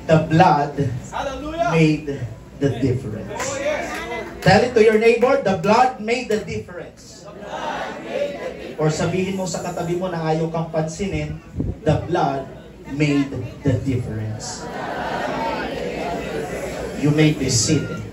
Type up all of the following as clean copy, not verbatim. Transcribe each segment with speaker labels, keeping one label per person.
Speaker 1: The blood made the difference. Tell it to your neighbor, the blood made the difference. Or sabihin mo sa katabi mo na ayaw kang pansinin, the blood made the difference. You may be seated.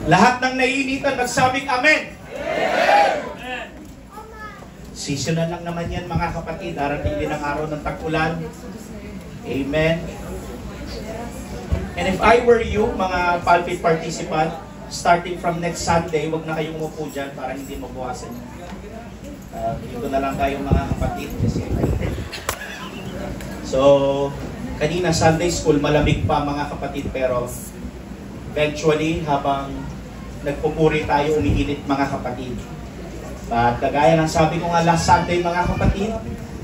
Speaker 1: Lahat ng naiinitan, magsabing amen. Amen. Seasonal lang naman yan mga kapatid. Darating din ang araw ng tag-ulan. Amen. And if I were you, mga pulpit participant, starting from next Sunday, wag na kayong umupo dyan para hindi mabuwasan nyo. Dito na lang kayo mga kapatid. So, kanina Sunday school, malamig pa mga kapatid, pero eventually, habang nagpupuri tayo, umiinit mga kapatid. At kagaya ng sabi ko nga last Sunday mga kapatid,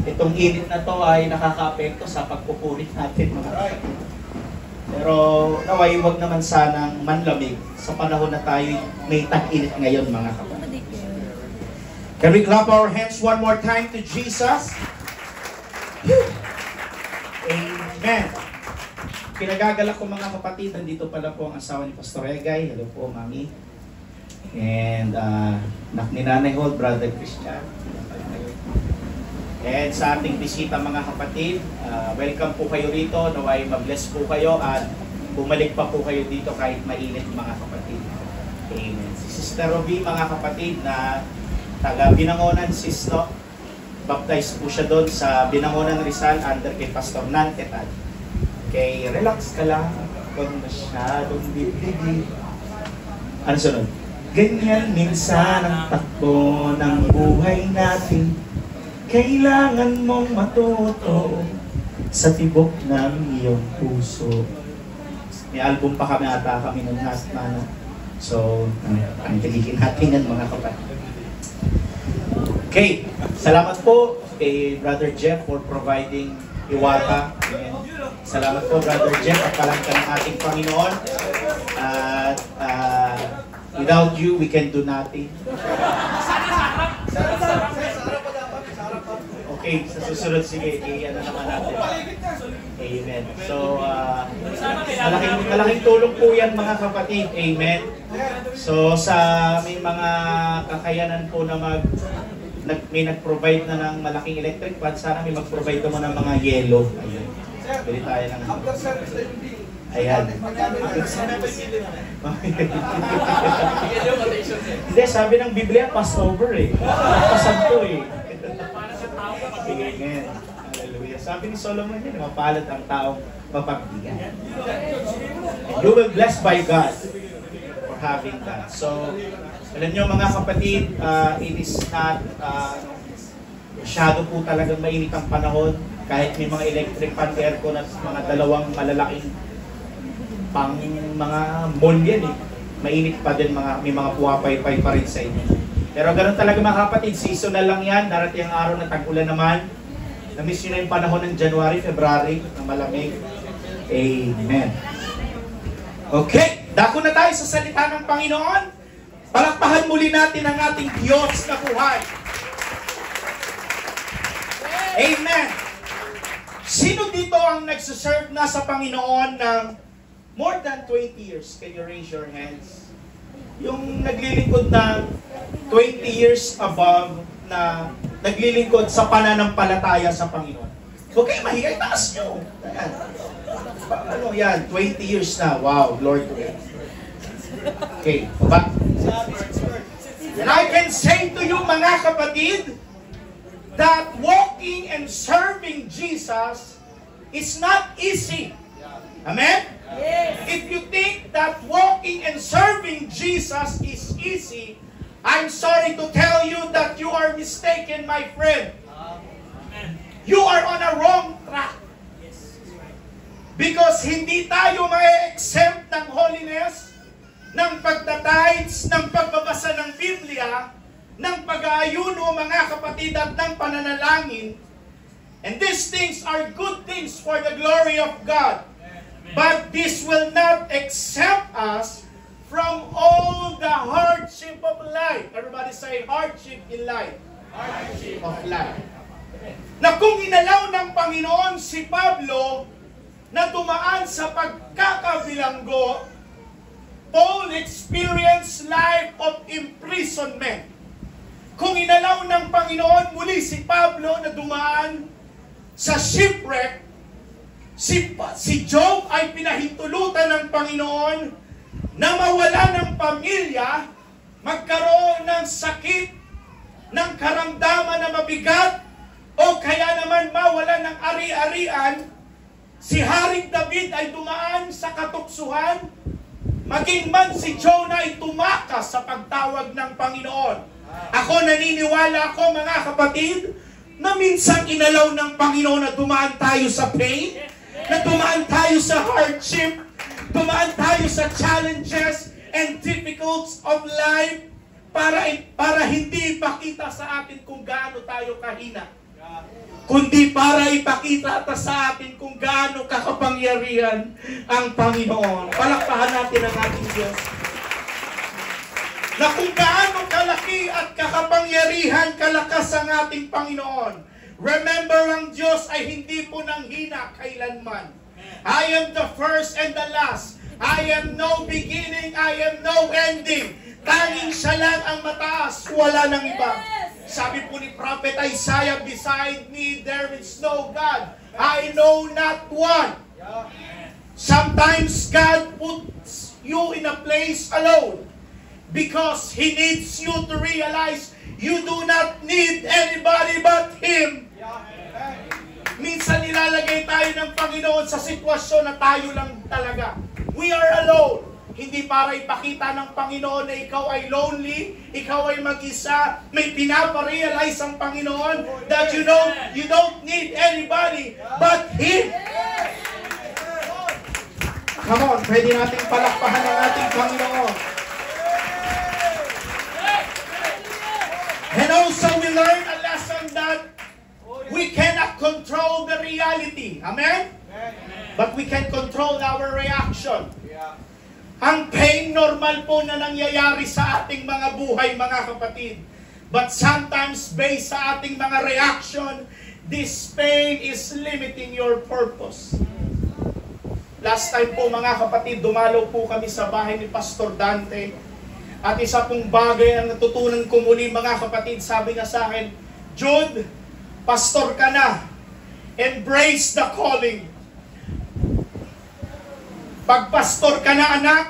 Speaker 1: itong init na to ay nakaka-apekto sa pagpupuri natin mga kapatid. Pero naway, wag naman sanang manlamig sa panahon na tayo may tag-init ngayon mga kapatid. Can we clap our hands one more time to Jesus? Amen. Pinagagalak ko mga kapatid, nandito pala po ang asawa ni Pastor Egay. Hello po, Mami. And anak ni Nanay Holt, Brother Christian. And sa ating bisita mga kapatid, welcome po kayo rito. Naway mag-bless po kayo at bumalik pa po kayo dito kahit mainit mga kapatid. Amen. Si Sister Roby mga kapatid na taga Binangonan Sis, no? Baptized po siya doon sa Binangonan Rizal under kay Pastor Nantetan. Okay, relax ka lang. Huwag masyadong bibigay. Ano sunod? Ganyan minsan ang takbo ng buhay natin. Kailangan mong matuto sa tibok ng iyong puso. May album pa kami ata kami ng last mana. So, panitigigin natin yan mga kapatid. Okay, salamat po kay Brother Jeff for providing Iwata. Salamat po Brother Jeff at kalangkan ng ating Panginoon. At without you, we can do nothing. Okay, sa susunod, sige, ano naman natin. Amen. So, malaking tulong po yan mga kapatid. Amen. So, sa may mga kakayanan po na may nag-provide na ng malaking electric fan, sana may mag-provide mo ng mga yellow. Ayun. Pwede tayo ng... Ayan. Hindi, sabi ng Biblia, Passover eh. Pasanto eh. Amen. Hallelujah. Sabi ni Solomon yun, mapalad ang taong mapagbigay. You will bless by God for having that. So, alam nyo mga kapatid, it is not masyado po talagang mainit ang panahon. Kahit may mga electric fan, aircon at mga dalawang malalaking pang mga mall yan eh. Mainit pa din, may mga puwapay-pay pa rin sa inyo. Pero ganoon talaga mga kapatid, seasonal lang yan. Darating ang araw na tag-ulan naman. Na-miss nyo na yung panahon ng January, February, na malamig. Amen. Okay, dako na tayo sa salita ng Panginoon. Palakpakan muli natin ang ating Diyos na buhay. Amen. Sino dito ang nagsiserve na sa Panginoon ng more than 20 years? Can you raise your hands? Yung naglilingkod ng 20 years above na naglilingkod sa pananampalataya sa Panginoon. Huwag kayo mahiya, itaas nyo. Ayan. Ano yan? 20 years na. Wow, Lord. Okay, baba. And I can say to you mga kapatid, that walking and serving Jesus is not easy. Amen? Yes. If you think that walking and serving Jesus is easy, I'm sorry to tell you that you are mistaken, my friend. Amen. You are on a wrong track. Because hindi tayo ma-exempt ng holiness, ng pagtatides, ng pagbabasa ng Biblia, ng pag-aayuno mga kapatid at ng pananalangin. And these things are good things for the glory of God. But this will not exempt us from all the hardship of life. Everybody say hardship in life. Hardship of life. Na kung inalaw ng Panginoon si Pablo na dumaan sa pagkakabilanggo, Paul experienced life of imprisonment. Kung inalaw ng Panginoon muli si Pablo na dumaan sa shipwreck, si Job ay pinahintulutan ng Panginoon na mawala ng pamilya, magkaroon ng sakit, ng karamdaman na mabigat, o kaya naman mawala ng ari-arian. Si Haring David ay dumaan sa katuksuhan, maging man si Jonah ay tumakas sa pagtawag ng Panginoon. Ako naniniwala ako, mga kapatid, na minsan inalaw ng Panginoon na dumaan tayo sa pain, na dumaan tayo sa hardship, dumaan tayo sa challenges and difficulties of life para hindi ipakita sa atin kung gaano tayo kahina, kundi para ipakita sa atin kung gaano kakapangyarihan ang Panginoon. Palakpakan natin ang ating Diyos. Na kung gaano kalaki at kakapangyarihan, kalakas ang ating Panginoon. Remember, ang Diyos ay hindi po nanghina kailanman. I am the first and the last. I am no beginning, I am no ending. Tanging siya lang ang mataas, wala nang iba. Sabi po ni Prophet Isaiah, beside me there is no God. I know not one. Sometimes God puts you in a place alone because He needs you to realize you do not need anybody but Him. Minsan nilalagay tayo ng Panginoon sa sitwasyon na tayo lang talaga. We are alone. Hindi para ipakita ng Panginoon na ikaw ay lonely, ikaw ay mag-isa. May pinaparealize ang Panginoon that you don't need anybody but Him. Come on, pwede nating palakpahan ang ating Panginoon. And also we learn a lesson that we cannot control the reality. Amen? But we can control our reaction. Ang pain, normal po na nangyayari sa ating mga buhay, mga kapatid. But sometimes, based sa ating mga reaction, this pain is limiting your purpose. Last time po, mga kapatid, dumalaw po kami sa bahay ni Pastor Dante. At isa pong bagay ang natutunan ko muli, mga kapatid, sabi niya sa akin, Jude, pastor ka na. Embrace the calling. Pag pastor ka na, anak,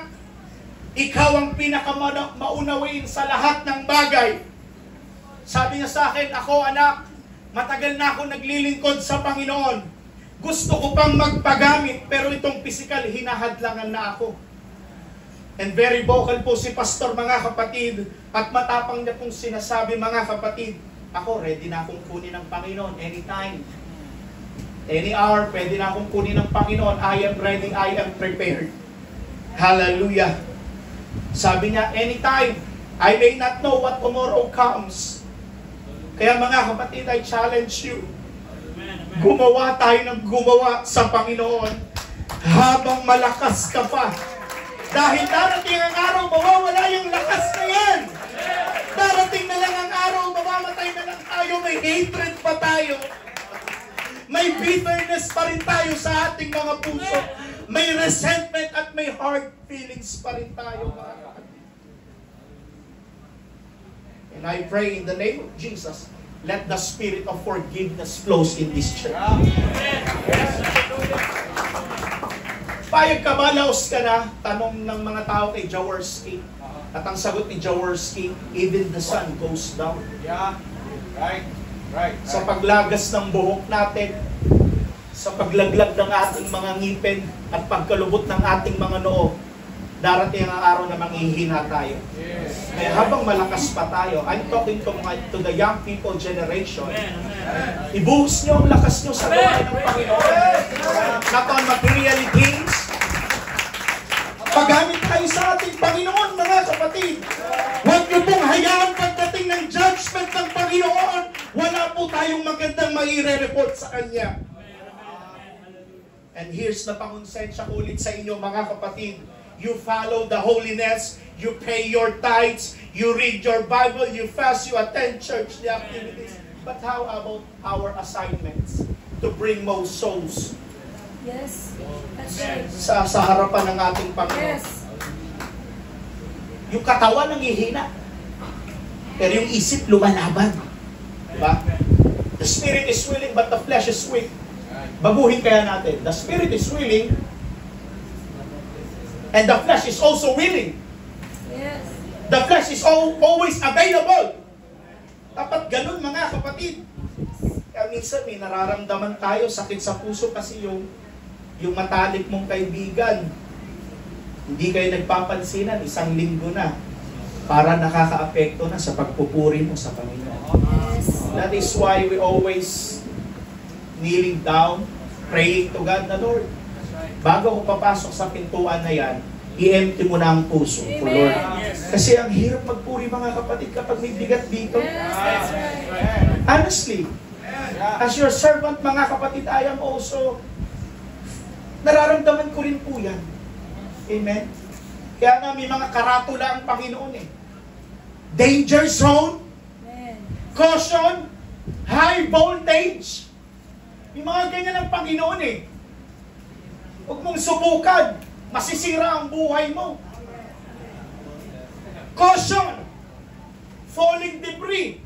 Speaker 1: ikaw ang pinakamaunawain sa lahat ng bagay. Sabi niya sa akin, ako anak, matagal na ako naglilingkod sa Panginoon. Gusto ko pang magpagamit, pero itong physical, hinahadlangan na ako. And very vocal po si pastor, mga kapatid, at matapang niya pong sinasabi, mga kapatid, ako ready na akong kunin ng Panginoon anytime. Any hour, pwede na akong kunin ng Panginoon. I am ready, I am prepared. Hallelujah. Sabi niya, anytime. I may not know what tomorrow comes. Kaya mga kapatid, I challenge you. Gumawa tayo ng gumawa sa Panginoon habang malakas ka pa. Dahil darating ang araw, mawawala yung lakas na yan. Darating na lang ang araw, mamamatay na lang tayo, may hatred pa tayo. May bitterness pa rin tayo sa ating mga puso. May resentment at may hard feelings pa rin tayo, mga kapatid. And I pray in the name of Jesus, let the spirit of forgiveness flows in this church. Payag ka ba, laos ka na? Tanong ng mga tao kay Jaworski. At ang sagot ni Jaworski, even the sun goes down.
Speaker 2: Yeah, right. Right.
Speaker 1: Sa paglagas ng buhok natin, sa paglaglag ng ating mga ngipin, at pagkalubot ng ating mga noo, darating ang araw na manghihina tayo.
Speaker 2: Yes.
Speaker 1: Kaya habang malakas pa tayo, I'm talking to the young people generation. Ibuhos nyo ang lakas nyo sa buhay ng Panginoon. Not on material things. Paggamit tayo sa ating Panginoon, mga kapatid. Huwag nyo pong hayaan pagdating ng judgment ng Panginoon. Wala po tayong magandang maire-report sa Kanya. And here's the pangonsensya ko ulit sa inyo mga kapatid. You follow the holiness, you pay your tithes, you read your Bible, you fast, you attend church, the activities. But how about our assignments to bring most souls
Speaker 3: Yes. That's right.
Speaker 1: sa harapan ng ating Panginoon?
Speaker 3: Yes.
Speaker 1: Yung katawan nanghihina, pero yung isip lumalaban. Diba? The spirit is willing, but the flesh is weak. Baguhin kaya natin. The spirit is willing, and the flesh is also willing.
Speaker 3: Yes.
Speaker 1: The flesh is always available. Dapat ganun mga kapatid. Kaya minsan may nararamdaman tayo, sakit sa puso kasi yung matalik mong kaibigan, hindi kayo nagpapansinan, 1 linggo na, para nakakaapekto na sa pagpupuri mo sa Panginoon.
Speaker 3: Yes.
Speaker 1: That is why we always kneeling down, praying to God na, Lord, bago ko papasok sa pintuan na yan, i-empty mo na ang puso ko, Lord. Kasi ang hirap magpuri mga kapatid kapag may bigat dito.
Speaker 3: Yes, that's right.
Speaker 1: Honestly, as your servant mga kapatid, I am also, nararamdaman ko rin po yan. Amen? Kaya nga may mga karatula ang Panginoon eh. Danger zone,
Speaker 3: Amen.
Speaker 1: caution, high voltage. May mga ganyan ang Panginoon eh. Huwag mong subukan, masisira ang buhay mo. Caution, falling debris,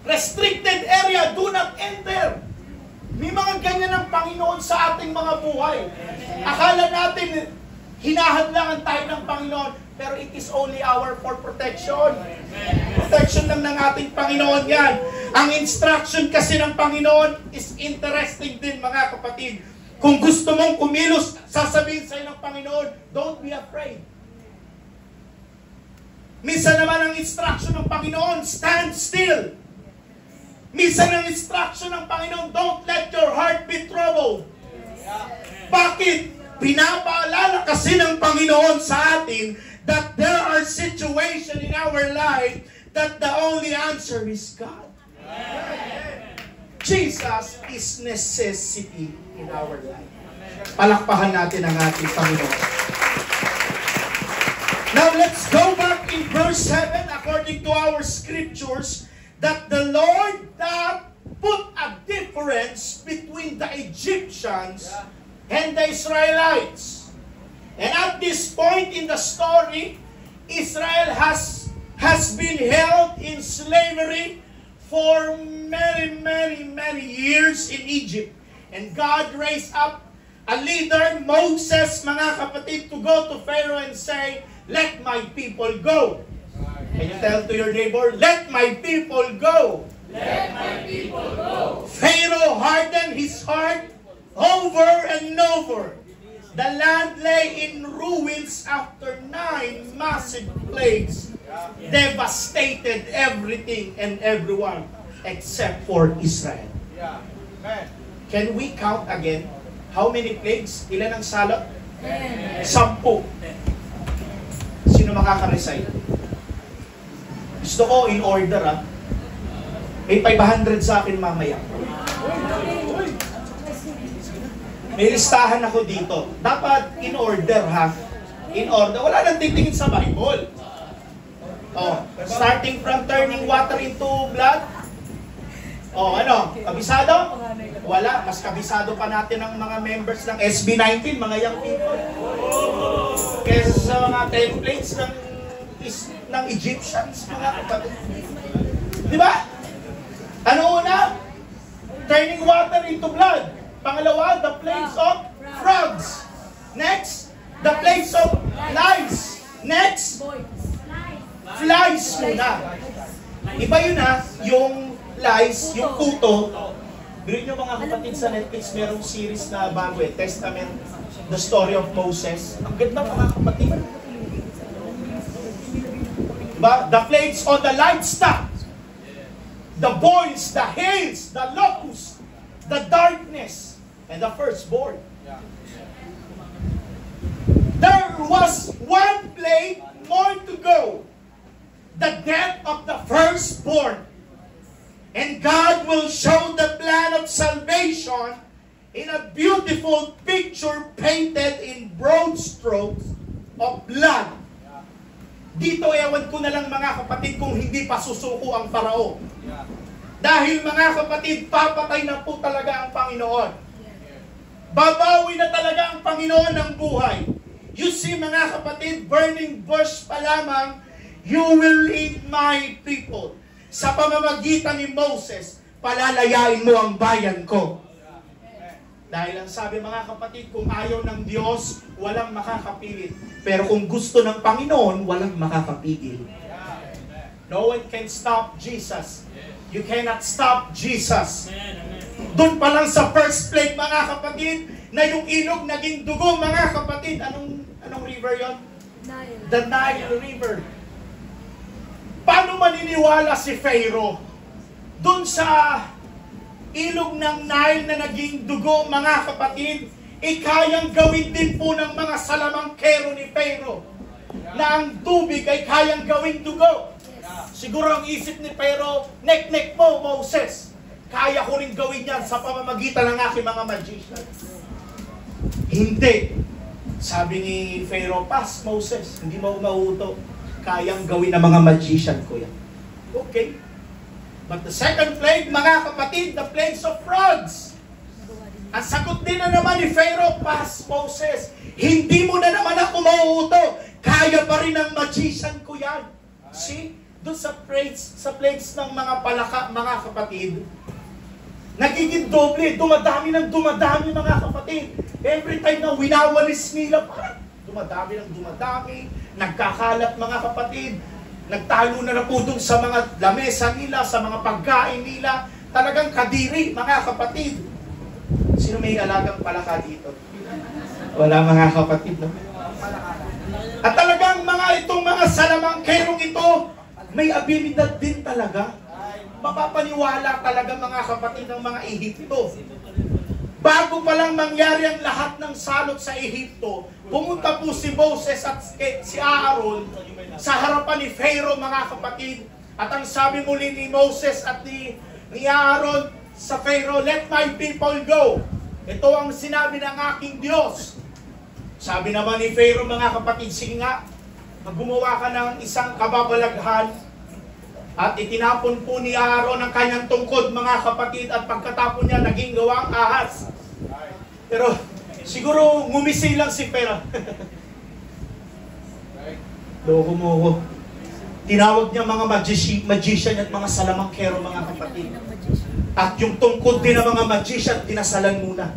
Speaker 1: restricted area, do not enter. May mga ganyan ang Panginoon sa ating mga buhay. Akala natin, hinahadlangan tayo ng Panginoon, pero it is only our for protection. Protection lang ng ating Panginoon yan. Ang instruction kasi ng Panginoon is interesting din mga kapatid. Kung gusto mong kumilos, sasabihin sa'yo ng Panginoon, don't be afraid. Minsan naman ang instruction ng Panginoon, stand still. Minsan ang instruction ng Panginoon, don't let your heart be troubled. Bakit? Pinapaalala kasi ng Panginoon sa atin that there are situations in our life that the only answer is God. Jesus is necessity in our life. Palakpahan natin ang ating Panginoon. Now let's go back in verse 7 according to our scriptures that the Lord that put a difference between the Egyptians and the Israelites. And at this point in the story, Israel has been held in slavery for many years in Egypt. And God raised up a leader, Moses, mga kapatid, to go to Pharaoh and say, let my people go. Can you tell to your neighbor, let my people go.
Speaker 3: Let my people go.
Speaker 1: Pharaoh hardened his heart over and over. The land lay in ruins after 9 massive plagues. Devastated everything and everyone except for Israel. Can we count again? How many plagues? Ilan ang salot? 10. 10. Sino makaka-recite? Gusto ko in order May 500 sa akin mamaya. May listahan ako dito. Dapat in order In order. Wala nang titingin sa Bible. Starting from turning water into blood. Kabisado? Wala. Mas kabisado pa natin ang mga members ng SB19, mga young people. Kesa sa mga templates ng Egyptians, mga kapatid. Di ba? Ano una? Turning water into blood. Pangalawa, the plagues of frogs. Next, the plagues of lice. Next, flies muna. Iba yun yung lice, yung kuto. Biro nyo mga kapatid sa Netflix, merong series na bago Testament, The Story of Moses. Ang ganda mga kapatid. Diba? The plagues on the livestock. The boils, the hails, the locusts, the darkness, and the firstborn. There was one plague more to go. The death of the firstborn. And God will show the plan of salvation in a beautiful picture painted in broad strokes of blood. Dito, ewan ko na lang mga kapatid kung hindi pa susuko ang Parao. Dahil mga kapatid, papatay na po talaga ang Panginoon. Babawi na talaga ang Panginoon ng buhay. You see mga kapatid, burning bush pa lamang, you will lead my people. Sa pamamagitan ni Moses, palalayain mo ang bayan ko. Dahil ang sabi mga kapatid, kung ayaw ng Diyos, walang makakapilit. Pero kung gusto ng Panginoon, walang makakapigil. No one can stop Jesus. You cannot stop Jesus. Doon pa lang sa first plague mga kapatid, na yung ilog naging dugo mga kapatid. Anong river yon?
Speaker 3: Nile.
Speaker 1: The Nile River. Paano maniniwala si Pharaoh doon sa ilog ng Nile na naging dugo mga kapatid, kayang gawin din po ng mga salamangkero ni Pharaoh na ang tubig ay kayang gawing dugo. Siguro ang isip ni Pharaoh, nek-nek mo Moses, kaya ko rin gawin yan sa pamamagitan ng aking mga magicians. Hindi. Sabi ni Pharaoh, pass Moses, hindi mo mauto. Kayang gawin ng mga magician ko yan. Okay. But the second plague, mga kapatid, the plagues of frogs. Ang sagot din na naman ni Pharaoh, pass Moses, hindi mo na naman ako mauuto. Kaya pa rin ng magician ko yan. See? Doon sa plagues ng mga palaka, mga kapatid, nagiging doble, dumadami ng dumadami mga kapatid. Every time na winawalis nila, parang dumadami ng dumadami, nagkakalat mga kapatid, nagtalo na po dun sa mga lamesa nila, sa mga pagkain nila, talagang kadiri mga kapatid. Sino may alagang palaka dito? Wala mga kapatid, no? At talagang itong mga salamangkerong ito, may abilidad din talaga. Mapapaniwala talaga mga kapatid ng mga Ehipto. Bago pa lang mangyari ang lahat ng salot sa Ehipto, pumunta po si Moses at si Aaron sa harapan ni Pharaoh mga kapatid. At ang sabi muli ni Moses at ni Aaron sa Pharaoh, let my people go. Ito ang sinabi ng aking Diyos. Sabi naman ni Pharaoh mga kapatid, sige nga, gumawa ka ng isang kababalaghan at itinapon po ni Aaron ang kanyang tungkod mga kapatid at pagkatapon niya naging gawang ahas. Pero siguro ngumisi lang si Pharaoh. Loko mo ko. Tinawag niya mga magician at mga salamangkero mga kapatid. At yung tungkod din ng mga magician, tinasalan muna.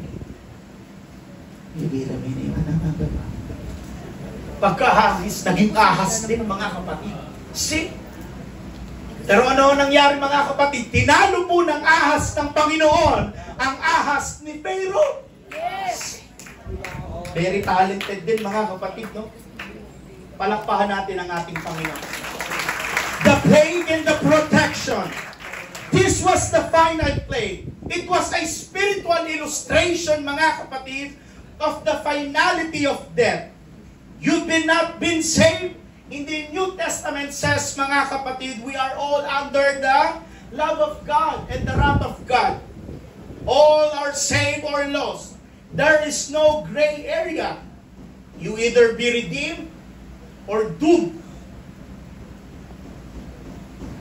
Speaker 1: Pagkahangis, naging ahas din mga kapatid. See? Pero ano nangyari mga kapatid? Tinalo po ng ahas ng Panginoon ang ahas ni Pharaoh.
Speaker 3: Yes.
Speaker 1: Very talented din mga kapatid, no? Palakpahan natin ang ating Panginoon. The plague and the protection. This was the final plague. It was a spiritual illustration, mga kapatid, of the finality of death. You've not been saved. In the New Testament says, mga kapatid, we are all under the love of God and the wrath of God. All are saved or lost. There is no gray area. You either be redeemed or doomed.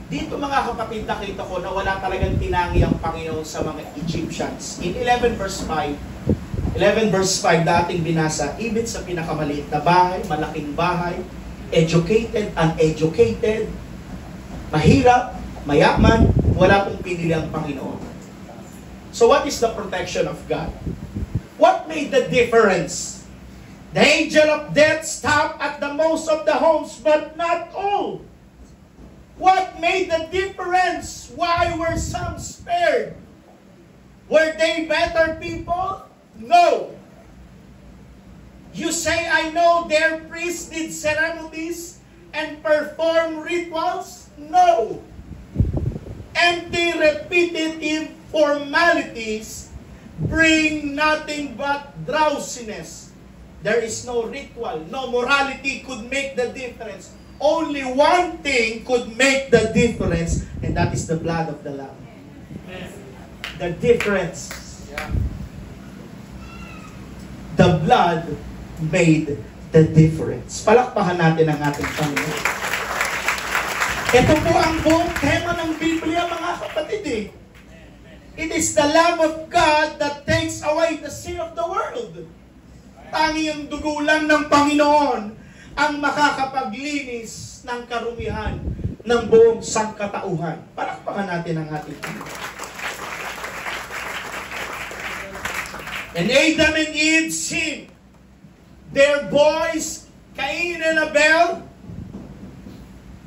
Speaker 1: Dito mga kapatid, nakita ko na wala talagang tinangi ang Panginoon sa mga Egyptians. In 11 verse 5, dating binasa, even sa pinakamaliit na bahay, malaking bahay, educated, uneducated, mahirap, mayaman, wala pong pinili ang Panginoon. So what is the protection of God? What made the difference? The angel of death stopped at the most of the homes, but not all. What made the difference? Why were some spared? Were they better people? No. You say, I know their priests did ceremonies and perform rituals? No. Empty, repetitive formalities bring nothing but drowsiness. There is no ritual, no morality could make the difference. Only one thing could make the difference, and that is the blood of the Lamb. The difference. The blood made the difference. Palakpakan natin ang ating Panginoon. Ito po ang buong tema ng Biblia, mga kapatid eh. It is the love of God that takes away the sin of the world. Tangi ang dugo lang ng Panginoon ang makakapaglinis ng karumihan ng buong sangkatauhan. Palakpakan natin ang ating Panginoon. And Adam and Eve sinned. Their boys, Cain and Abel,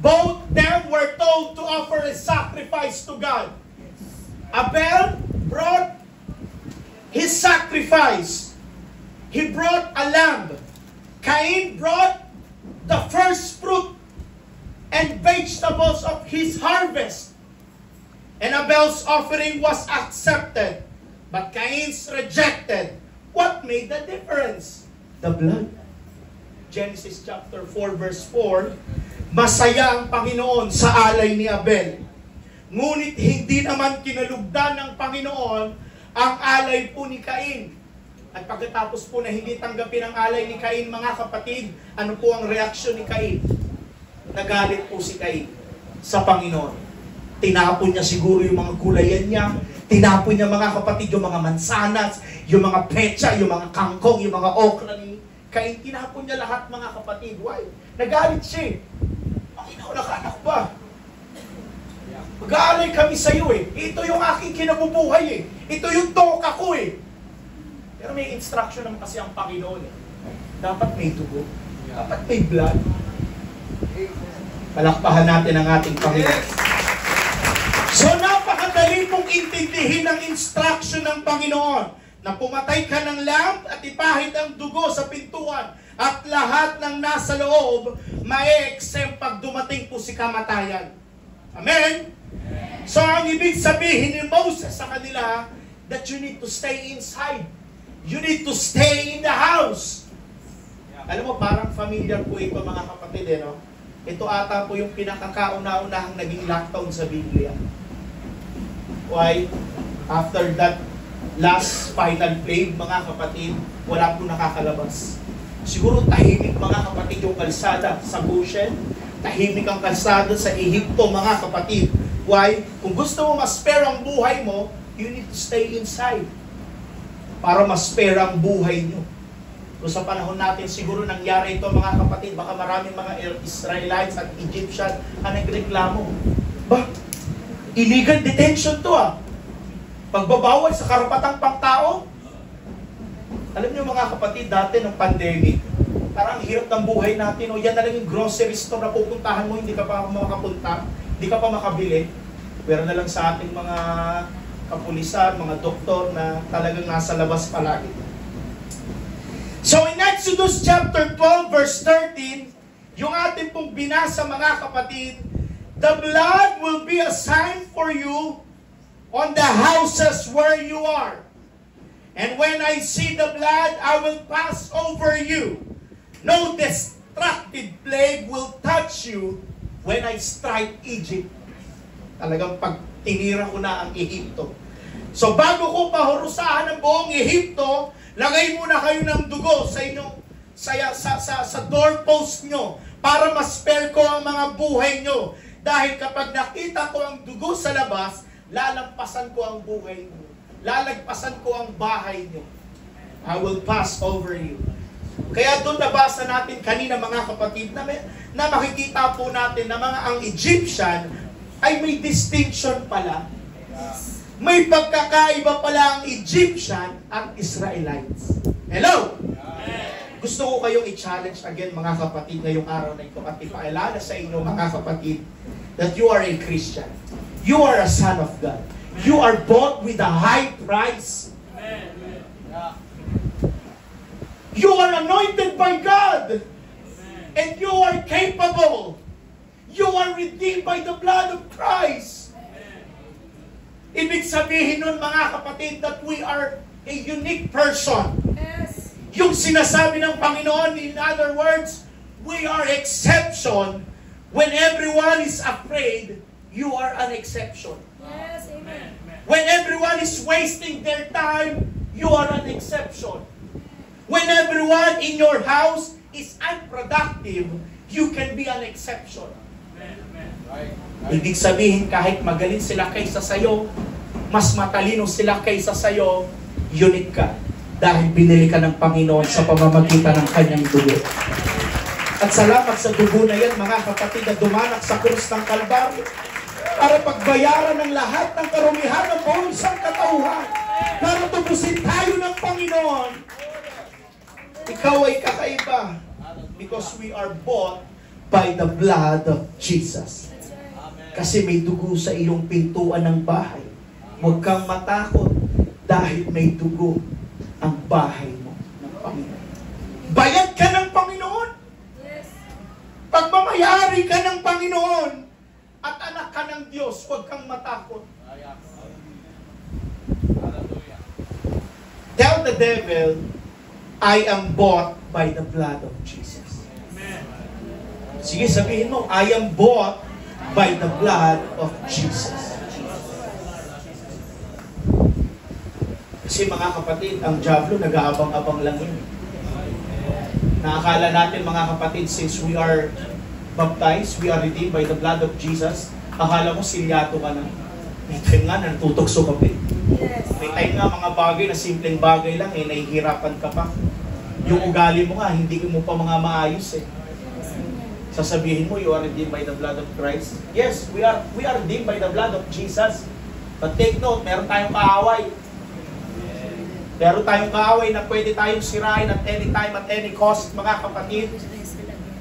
Speaker 1: both them were told to offer a sacrifice to God. Abel brought his sacrifice. He brought a lamb. Cain brought the first fruit and vegetables of his harvest. And Abel's offering was accepted, but Cain's rejected. What made the difference? The blood. Genesis chapter 4 verse 4, masaya ang Panginoon sa alay ni Abel. Ngunit hindi naman kinalugdan ng Panginoon ang alay po ni Cain. At pagkatapos po na hindi tanggapin ang alay ni Cain, mga kapatid, ano po ang reaksyon ni Cain? Nagalit po si Cain sa Panginoon. Tinapon niya siguro yung mga gulayan niya, tinapon niya, mga kapatid, yung mga mansanas, yung mga pecha, yung mga kangkong, yung mga okra ni Cain. Tinapon niya lahat, mga kapatid. Why? Nagalit siya. Panginoon, nakanak ba? Mag-aalay kami sa iyo eh. Ito yung aking kinabubuhay eh. Ito yung toka ko eh. Pero may instruction naman kasi ang Panginoon eh. Dapat may dugo. Dapat may blood. Palakpahan natin ang ating Panginoon. So napakadali pong intindihin ang instruction ng Panginoon na pumatay ka ng lamb at ipahid ang dugo sa pintuan at lahat ng nasa loob ma-exempt pag dumating po si kamatayan. Amen? So ang ibig sabihin ni Moses sa kanila that you need to stay inside. You need to stay in the house. Alam mo, parang familiar po ito, mga kapatid, eh, no? Ito ata po yung pinakakauna-unahang naging lockdown sa Biblia. Why? After that last final plague, mga kapatid, wala po nakakalabas. Siguro tahimik, mga kapatid, yung kalsada sa Goshen. Tahimik ang kalsada sa Ehipto, mga kapatid. Why? Kung gusto mo ma-spare ang buhay mo, you need to stay inside para ma-spare ang buhay nyo. Kung sa panahon natin, siguro nangyari ito, mga kapatid, baka maraming mga Israelites at Egyptian ang nagreklamo. Ba? Illegal detention to ah. Pagbabawal sa karapatang pangtao. Alam niyo, mga kapatid, dati ng pandemic, parang hirap ng buhay natin. O yan na lang yung grocery store na pupuntahan mo, hindi ka pa makapunta, hindi ka pa makabili. Pero na lang sa ating mga kapulisan, mga doktor na talagang nasa labas palagi. So in Exodus chapter 12 verse 13, yung ating pong binasa, mga kapatid, the blood will be a sign for you on the houses where you are. And when I see the blood, I will pass over you. No destructive plague will touch you when I strike Egypt. Talagang pag tinira ko na ang Ehipto. So bago ko pahurusahan ang buong Ehipto, lagay muna kayo ng dugo sa inyong sa doorpost nyo para ma-spare ko ang mga buhay nyo. Dahil kapag nakita ko ang dugo sa labas, lalampasan ko ang buhay nyo. Lalagpasan ko ang bahay nyo. I will pass over you. Kaya doon nabasa natin kanina, mga kapatid, na makikita po natin na ang Egyptian ay may distinction pala. May pagkakaiba pala ang Egyptian at Israelites. Hello? Gusto ko kayong i-challenge again, mga kapatid, ngayong araw na ito at ipaalala sa inyo, mga kapatid, that you are a Christian. You are a son of God. You are bought with a high price. You are anointed by God. And you are capable. You are redeemed by the blood of Christ. Ibig sabihin nun, mga kapatid, that we are a unique person.
Speaker 3: Yes.
Speaker 1: Yung sinasabi ng Panginoon, in other words, we are exception. When everyone is afraid, you are an exception.
Speaker 3: Yes, amen.
Speaker 1: When everyone is wasting their time, you are an exception. When everyone in your house is unproductive, you can be an exception.
Speaker 2: Right.
Speaker 1: Ibig sabihin, kahit magaling sila kaysa sayo, mas matalino sila kaysa sayo, unique ka. Dahil binili ka ng Panginoon sa pamamagitan ng kanyang dugo. At salamat sa dugo na yan, mga kapatid, na dumanak sa krus ng Kalbaryo para pagbayaran ng lahat ng karumihan ng buong isang katauhan, para tubusin tayo ng Panginoon. Ikaw ay kakaiba because we are bought by the blood of Jesus. Kasi may dugo sa iyong pintuan ng bahay. Huwag kang matakot dahil may dugo ang bahay mo ng Panginoon. Bayad ka ng Panginoon. Pagmamayari ka ng Panginoon at anak ka ng Diyos, huwag kang matakot. Tell the devil, I am bought by the blood of Jesus. Sige, sabihin mo, I am bought by the blood of Jesus. Kasi mga kapatid, ang diablo nag-aabang-abang lang yun. Naakala natin mga kapatid, since we are baptized, we are redeemed by the blood of Jesus, akala mo silyato ka na. May time nga na natutokso ka pa. May time nga mga bagay na simpleng bagay lang nahihirapan ka pa. Yung ugali mo nga, hindi mo pa mga maayos Sasabihin mo, you are redeemed by the blood of Christ. Yes, we are redeemed by the blood of Jesus. But take note, meron tayong kaaway. Meron tayong kaaway na pwede tayong sirain at any time, at any cost, mga kapatid.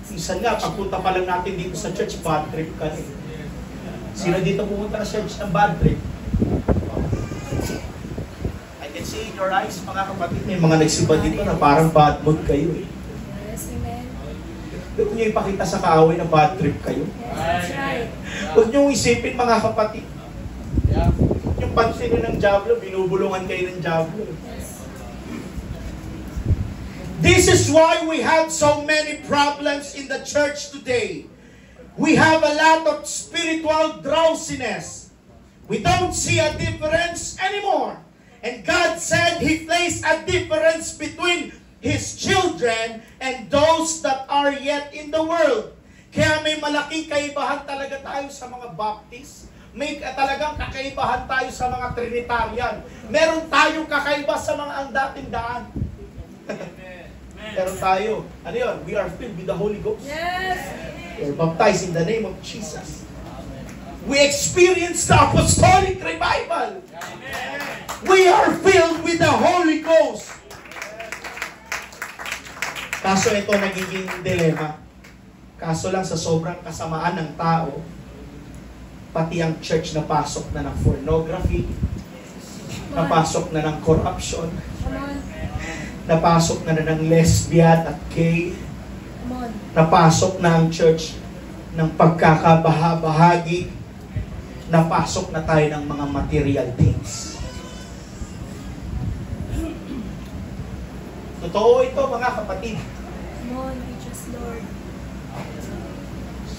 Speaker 1: Minsan nga, pagpunta pa lang natin dito sa church, bad trip ka rin. Sino dito pumunta sa church ng bad trip? I can see in your eyes, mga kapatid, may mga nagsiba dito na parang bad mood kayo.
Speaker 3: Yes, amen.
Speaker 1: Huwag niyo ipakita sa kaaway na bad trip kayo.
Speaker 3: That's right.
Speaker 1: Huwag niyo isipin, mga kapatid.
Speaker 2: Yeah.
Speaker 1: Yung pansinin ng diablo, binubulungan kayo ng diablo. This is why we have so many problems in the church today. We have a lot of spiritual drowsiness. We don't see a difference anymore. And God said He placed a difference between His children and those that are yet in the world. Kaya may malaking kaibahan talaga tayo sa mga Baptist. May talagang kakaibahan tayo sa mga Trinitarian. Meron tayong kakaiba sa mga ang dating daan. Pero tayo, ano yun? We are filled with the Holy Ghost.
Speaker 3: Yes.
Speaker 1: We are baptized in the name of Jesus. We experience the apostolic revival. We are filled with the Holy Ghost. Kaso ito nagiging dilema. Kaso lang sa sobrang kasamaan ng tao, pati ang church napasok na ng pornography, napasok na ng corruption,
Speaker 3: Come on.
Speaker 1: napasok na ng lesbian at gay,
Speaker 3: Come on.
Speaker 1: napasok na ang church ng pagkakabahabahagi, napasok na tayo ng mga material things. Totoo ito, mga kapatid.
Speaker 3: Come on, teach us, Lord.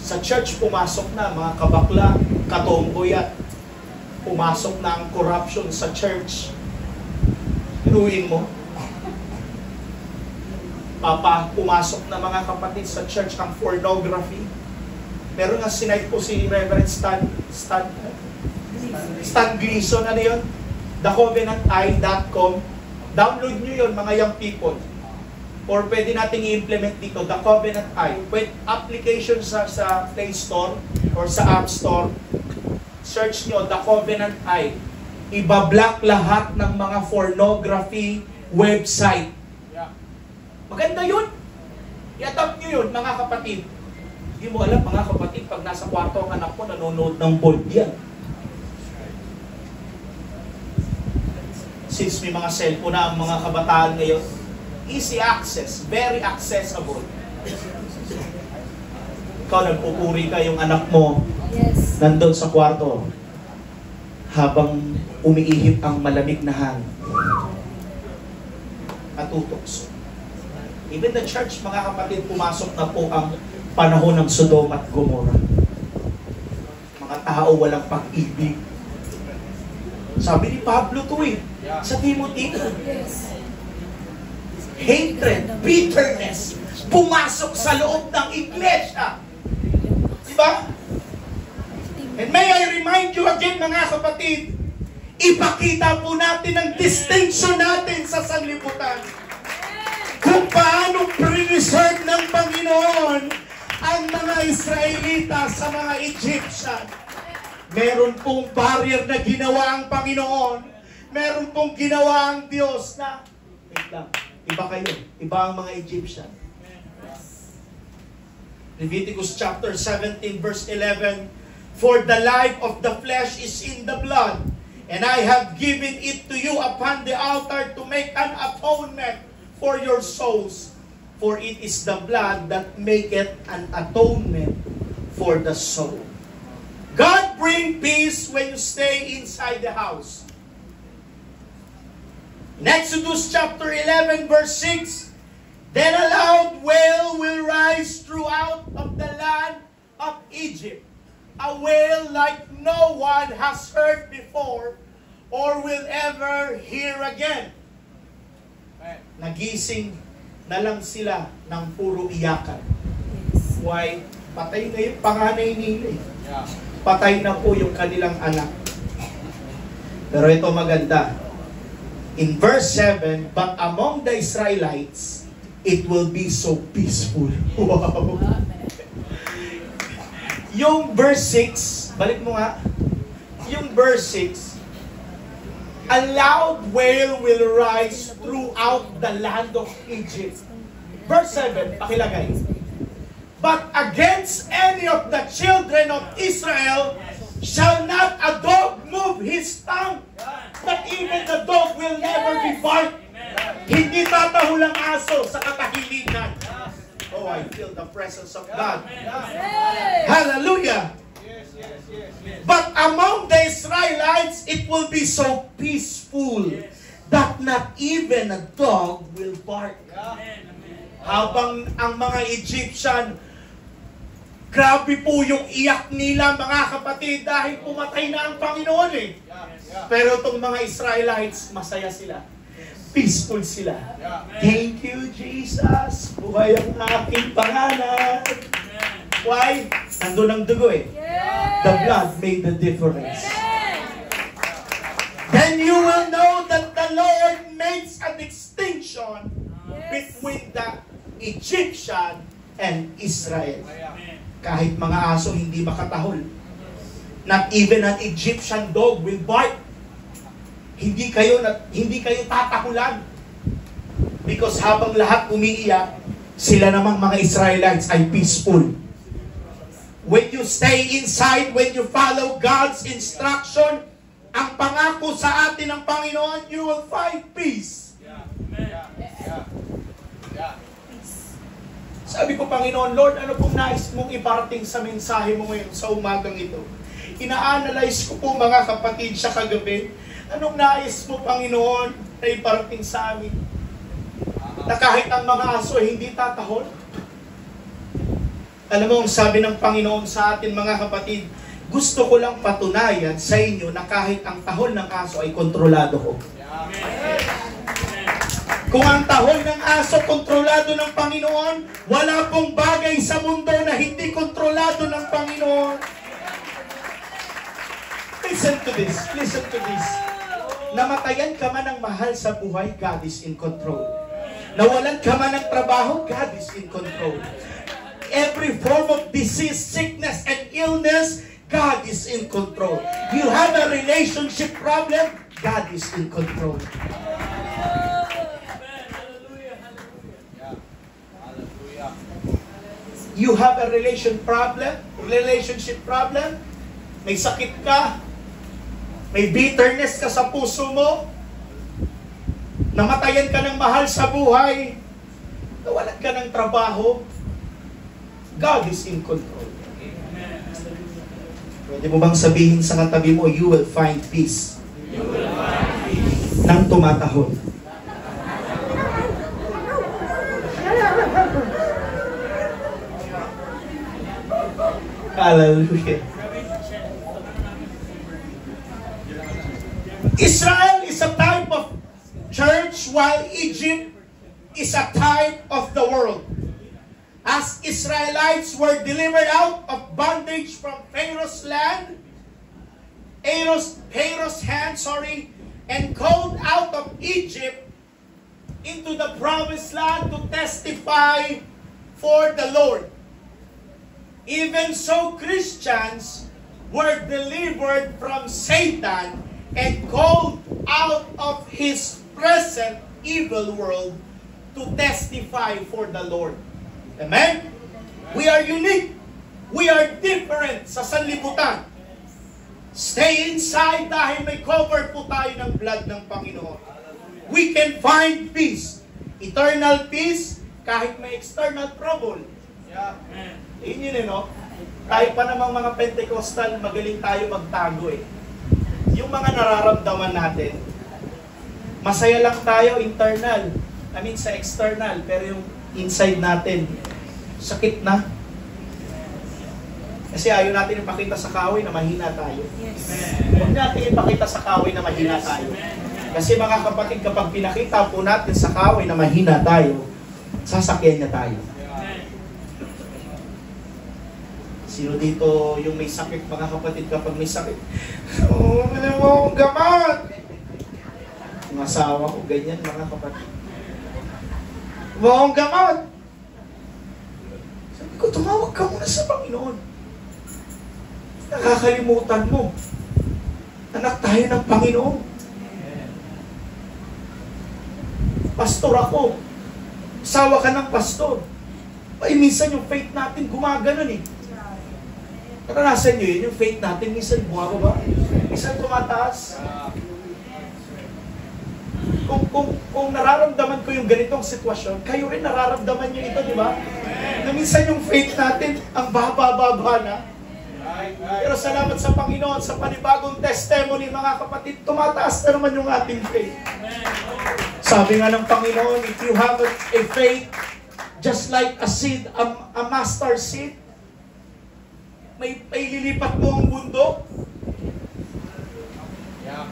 Speaker 1: Sa church pumasok na mga kabakla, katomboy at pumasok na ang corruption sa church. Inuin mo. Pumasok na mga kapatid sa church ang pornography. Meron nga sinight po si Reverend Stan Gleason, ano yun? thecovenanteye.com. Download nyo yun, mga young people. Or pwede nating i-implement dito, The Covenant Eye. Pwede application sa Play Store or sa App Store. Search nyo, The Covenant Eye. Ibablock lahat ng mga pornography website. Maganda yun. I-adopt nyo yun, mga kapatid. Hindi mo alam, mga kapatid, pag nasa kwarto ang anak mo, nanonood ng bold yan. Since may mga cellphone na ang mga kabataan ngayon, easy access, very accessible. Ikaw, nagpupuri ka yung anak mo,
Speaker 3: Yes.
Speaker 1: nandun sa kwarto, habang umiihip ang malamig na hangin. Natutokso. Even the church, mga kapatid, pumasok na po ang panahon ng Sodom at Gomorrah. Mga tao walang pag-ibig. Sabi ni Pablo to sa Timothy.
Speaker 3: Yes.
Speaker 1: hatred, bitterness, pumasok sa loob ng iglesia. Diba? And may I remind you again, mga kapatid, ipakita po natin ang distinction natin sa sanlibutan. Kung paano pre-reserve ng Panginoon ang mga Israelita sa mga Egyptian. Meron pong barrier na ginawa ang Panginoon. Meron pong ginawa ang Diyos na, wait lang, iba kayo, iba ang mga Egyptian. Leviticus chapter 17 verse 11, for the life of the flesh is in the blood, and I have given it to you upon the altar to make an atonement for your souls. For it is the blood that maketh an atonement for the soul. God bring peace when you stay inside the house. In Exodus chapter 11 verse 6, then a loud wail will rise throughout of the land of Egypt, a wail like no one has heard before or will ever hear again. Nagising na lang sila ng puro iyakan. Why? Patay na yung panganay nila. Patay na po yung kanilang anak. Pero ito maganda. In verse 7, but among the Israelites, it will be so peaceful. Wow! Yung verse 6, balik mo nga. Yung verse 6, a loud wail will rise throughout the land of Egypt. Verse 7, pakilagay. But against any of the children of Israel shall not a dog move his tongue, but even the dog will never be barked. Hindi tatahol ang aso sa katahimikan. Oh, I feel the presence of God. Hallelujah! But among the Israelites, it will be so peaceful that not even a dog will bark. Habang ang mga Egyptian, grabe po yung iyak nila, mga kapatid, dahil pumatay na ang Panginoon eh. Pero itong mga Israelites, masaya sila. Peaceful sila. Thank you, Jesus. Buhay ang aking pangalan. Why? Nandun ang dugo eh. The blood made the difference. Then you will know that the Lord makes a distinction between the Egyptian and Israel. Kahit mga aso hindi makatahol. Not even an Egyptian dog will bark. Hindi kayo tatahulan. Because habang lahat umiiyak, sila namang mga Israelites ay peaceful. When you stay inside, when you follow God's instruction, ang pangako sa atin ng Panginoon, you will find peace. Sabi ko, Panginoon, Lord, ano pong nais mong iparating sa mensahe mo ngayon sa umagang ito? Ina-analyze ko po, mga kapatid, sa kagabi. Anong nais mo, Panginoon, na iparating sa amin? Na kahit ang mga aso hindi tatahol? Alam mo, ang sabi ng Panginoon sa atin, mga kapatid, gusto ko lang patunayan sa inyo na kahit ang tahol ng aso ay kontrolado ko. Kung ang tahol ng aso kontrolado ng Panginoon, wala pong bagay sa mundo na hindi kontrolado ng Panginoon. Listen to this. Listen to this. Namatayan ka man ng mahal sa buhay, God is in control. Nawalan ka man ng trabaho, God is in control. Every form of disease, sickness, and illness, God is in control. You have a relationship problem, God is in control. You have a relationship problem, may sakit ka, may bitterness ka sa puso mo, namatayan ka ng mahal sa buhay, nawalan ka ng trabaho, God is in control. Pwede mo bang sabihin sa katabi mo, you will find peace. You will find peace. Nang tumatahol. Hallelujah. Israel is a type of church while Egypt is a type of the world. As Israelites were delivered out of bondage from Pharaoh's land, Pharaoh's hand, and called out of Egypt into the promised land to testify for the Lord. Even so, Christians were delivered from Satan and called out of his present evil world to testify for the Lord. Amen? We are unique. We are different sa sanlibutan. Stay inside dahil may cover po tayo ng blood ng Panginoon. We can find peace. Eternal peace kahit may external trouble.
Speaker 2: Yeah.
Speaker 1: Yun no? Tayo pa namang mga Pentecostal, magaling tayo magtago eh. Yung mga nararamdaman natin, masaya lang tayo internal. Sa external, pero yung inside natin, sakit na. Kasi ayaw natin ipakita sa kahoy na mahina tayo.
Speaker 3: Yes.
Speaker 1: Huwag natin ipakita sa kahoy na mahina tayo. Kasi mga kapatid, kapag pinakita po natin sa kahoy na mahina tayo, sasakyan niya tayo. Sino dito yung may sakit, mga kapatid, kapag may sakit? Oh, alam mo akong gamat! Yung asawa ko, ganyan, mga kapatid. Akong gamat! Sabi ko, tumawag ka muna sa Panginoon. Nakakalimutan mo. Anak tayo ng Panginoon. Pastor ako. Asawa ka ng pastor. Ay, minsan yung faith natin gumaganon eh. Naranasan nyo yun, yung faith natin, minsan bumababa, minsan tumataas. Kung nararamdaman ko yung ganitong sitwasyon, kayo rin nararamdaman nyo ito, di ba? Na minsan yung faith natin, ang baba-baba na. Pero salamat sa Panginoon, sa panibagong testimony, mga kapatid, tumataas na naman yung ating faith. Sabi nga ng Panginoon, if you have a faith, just like a seed, a mustard seed, may lilipat mo ang bundok.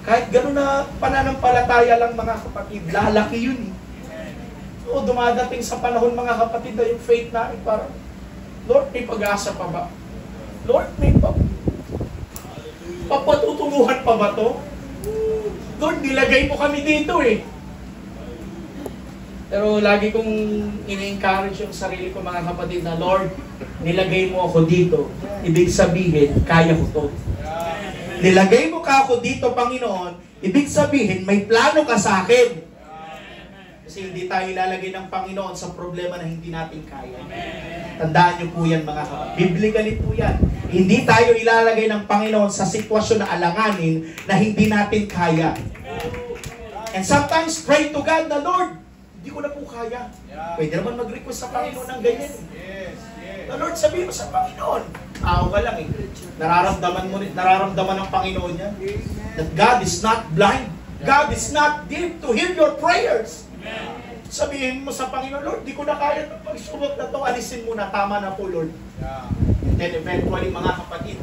Speaker 1: Kahit gano'n na pananampalataya lang, mga kapatid, lalaki yun eh. So, dumadating sa panahon, mga kapatid, na yung faith namin parang, Lord, may pag-asa pa ba? Lord, may papatutunguhan pa ba to? Lord, nilagay mo kami dito eh. Pero lagi kong ini-encourage yung sarili ko, mga kapatid, na Lord, nilagay mo ako dito. Ibig sabihin, kaya ko to. Nilagay mo ka ako dito, Panginoon. Ibig sabihin, may plano ka sa akin. Kasi hindi tayo ilalagay ng Panginoon sa problema na hindi natin kaya. Tandaan niyo po yan, mga kapatid. Biblically po yan. Hindi tayo ilalagay ng Panginoon sa sitwasyon na alanganin na hindi natin kaya. And sometimes pray to God na, Lord, hindi ko na po kaya. Pwede naman mag-request sa Panginoon ng ganyan. Na, Lord, sabihin mo sa Panginoon. Tao ka lang eh. Nararamdaman ng Panginoon niya. That God is not blind. God is not deaf to hear your prayers. Sabihin mo sa Panginoon, Lord, di ko na kaya ng pagsubok na ito. Alisin mo na, tama na po, Lord. And then eventually, mga kapatid,